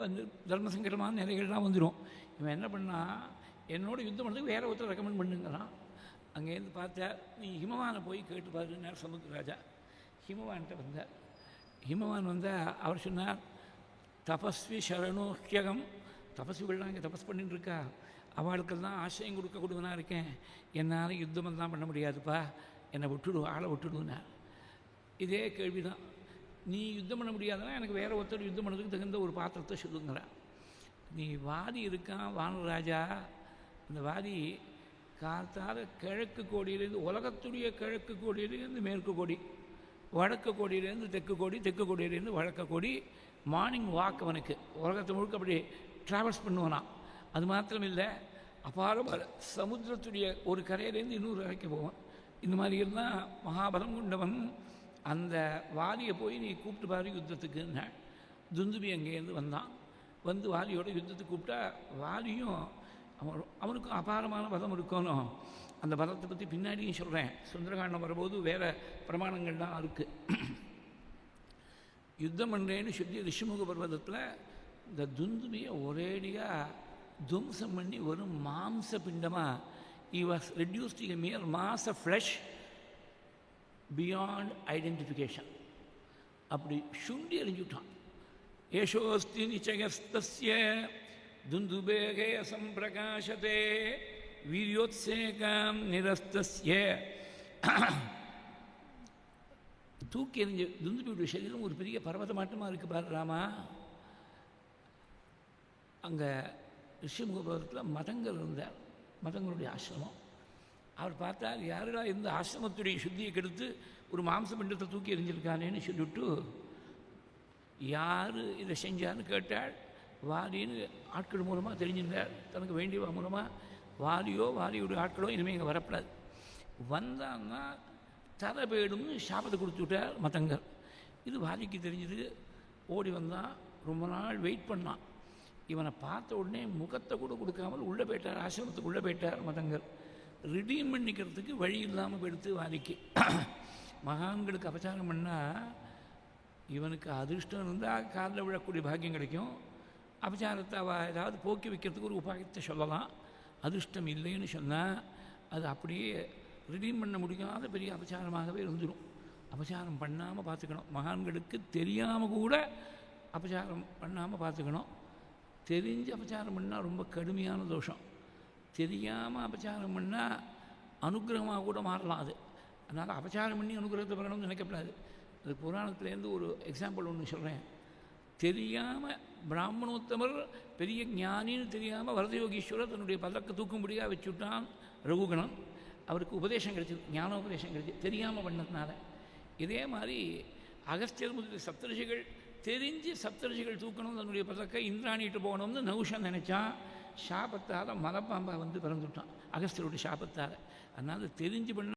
வந்து தர்ம சங்கடமான நிலைகள்லாம் வந்துடும். இவன் என்ன பண்ணால் என்னோட யுத்தம் பண்ணுறதுக்கு வேற ஒருத்தர் ரெக்கமெண்ட் பண்ணுங்கிறான். அங்கேருந்து பார்த்தா நீ ஹிமவானை போய் கேட்டு பாருன்னார் சமுத்திரராஜா. ஹிமவான்கிட்ட வந்தார். ஹிமவான் வந்தால் அவர் சொன்னார், தபஸ்வி சரணோக்கியகம், தபஸ்விகள்லாம் இங்கே தபஸ் பண்ணிட்டு இருக்கா, அவளுக்கெல்லாம் ஆசையம் கொடுக்கக்கூடியவனாக இருக்கேன், என்னால் யுத்தமெல்லாம் பண்ண முடியாதுப்பா, என்னை விட்டுடு, ஆளை விட்டுடுனார். இதே கேள்வி தான், நீ யுத்தம் பண்ண முடியாதுன்னா எனக்கு வேறு ஒருத்தர் யுத்தம் பண்ணுறதுக்கு தகுந்த ஒரு பாத்திரத்தை சொல்லுங்கிறான். நீ வாதி இருக்கான் வானராஜா, இந்த வாதி காத்தால் கிழக்கு கோடியிலேருந்து, உலகத்துடைய கிழக்கு கோடியிலேருந்து மேற்கு கோடி, வடக்கு கோடியிலேருந்து தெற்கு கோடி, தெற்கு கோடியிலேருந்து வழக்க கோடி, மார்னிங் வாக் அவனுக்கு உலகத்தை முழுக்க அப்படி ட்ராவல்ஸ் பண்ணுவானான். அது மாத்திரம் இல்லை, அபார சமுத்திரத்துடைய ஒரு கரையிலேருந்து இன்னொரு கரைக்கு போவான். இந்த மாதிரி எல்லாம் மகாபலம் கொண்டவன். அந்த வாலியை போய் நீ கூப்பிட்டு பாரு யுத்தத்துக்குன்னு. துந்துபி அங்கேருந்து வந்தான். வந்து வாலியோட யுத்தத்துக்கு கூப்பிட்டா வாலியும் அவனுக்கும் அபாரமான பலம் இருக்கணும். அந்த பலத்தை பற்றி பின்னாடியும் சொல்கிறேன். சுந்தரகாண்டம் வரும்போது வேறு பிரமாணங்கள்லாம் இருக்குது. யுத்தம் பண்ணுறேன்னு சொல்லி ரிஷிமுக பர்வதத்தில் இந்த துந்துபியை ஒரேடியாக துவம்சம் பண்ணி ஒரு மாம்ச பிண்டமாக, he was reduced to a mere mass of flesh beyond identification. அப்படி சுண்டி எறிஞ்சுட்டான். ஏஷோஸ்தி நிச்சயஸ்தஸ்ய துந்துபேகே சம்பிரகாசதே வீரியோத்சேகாம் நிரஸ்தஸ்ய. தூக்கி எறிஞ்ச துந்துபியுடைய சரீரம் ஒரு பெரிய பர்வதமாட்டமாக இருக்குது பாரு ராமா. அங்கே ரிஷிமுகபுரத்தில் மதங்கள் இருந்தார், மதங்களுடைய ஆசிரமம். அவர் பார்த்தார், யாருடா இந்த ஆசிரமத்துடைய சுத்தியை கெடுத்து ஒரு மாம்ச பிண்டத்தை தூக்கி எறிஞ்சிருக்கானேன்னு சொல்லிவிட்டு, யார் இதை செஞ்சான்னு கேட்டாள். வாலின்னு ஆட்கள் மூலமாக தெரிஞ்சிருந்தார். தனக்கு வேண்டியவா மூலமாக வாலியோ வாலியோடைய ஆட்களோ இனிமேல் இங்கே வரப்படாது, வந்தான்னா தலை போயிடும்னு சாபத்தை கொடுத்து விட்டார் மதங்கள். இது வாலிக்கு தெரிஞ்சது. ஓடி வந்தான். ரொம்ப நாள் வெயிட் பண்ணான். இவனை பார்த்த உடனே முகத்தை கூட கொடுக்காமல் உள்ளே போயிட்டார், ஆசிரமத்துக்கு உள்ளே போயிட்டார் மதங்கள். ரிடீம் பண்ணிக்கிறதுக்கு வழி இல்லாமல் போயிடுத்து வாலிக்கு. மகான்களுக்கு அபச்சாரம் பண்ணால் இவனுக்கு அதிர்ஷ்டம் இருந்தால் காலில் விழக்கூடிய பாக்கியம் கிடைக்கும். அபச்சாரத்தை அவள் ஏதாவது போக்கி வைக்கிறதுக்கு ஒரு உபாயத்தை சொல்லலாம். அதிர்ஷ்டம் இல்லைன்னு சொன்னால் அது அப்படியே ரிடீம் பண்ண முடியாத பெரிய அபச்சாரமாகவே இருந்துடும். அபச்சாரம் பண்ணாமல் பார்த்துக்கணும். மகான்களுக்கு தெரியாமல் கூட அபச்சாரம் பண்ணாமல் பார்த்துக்கணும். தெரிஞ்சு அபச்சாரம் பண்ணால் ரொம்ப கடுமையான தோஷம். தெரியாமல் அபச்சாரம் பண்ணால் அனுகிரகமாக கூட மாறலாம் அது. அதனால் அபச்சாரம் பண்ணி அனுகிரகத்தை பெறணும்னு நினைக்கப்படாது. அது புராணத்துலேருந்து ஒரு எக்ஸாம்பிள் ஒன்று சொல்கிறேன். தெரியாமல் பிராமணோத்தமர் பெரிய ஞானின்னு தெரியாமல் வரதயோகீஸ்வரர் தன்னுடைய பல்லக்கு தூக்கும்படியாக வச்சுட்டான் ரகுகணன். அவருக்கு உபதேசம் கிடைச்சிது, ஞானோபதேசம் கிடைச்சிது, தெரியாமல் பண்ணதுனால. இதே மாதிரி அகஸ்தியர் முதலிய சப்தரிஷிகள் தெரிஞ்சு சப்தரிஷிகள் தூக்கணும் தன்னுடைய பல்லக்கை இந்திராணிட்டு போகணும்னு நௌஷன் நினச்சான். சாபத்தால் மலைப்பாம்பா வந்து பிறந்துவிட்டான் அகஸ்தியருடைய சாபத்தால். அதனால் தெரிஞ்சு பண்ண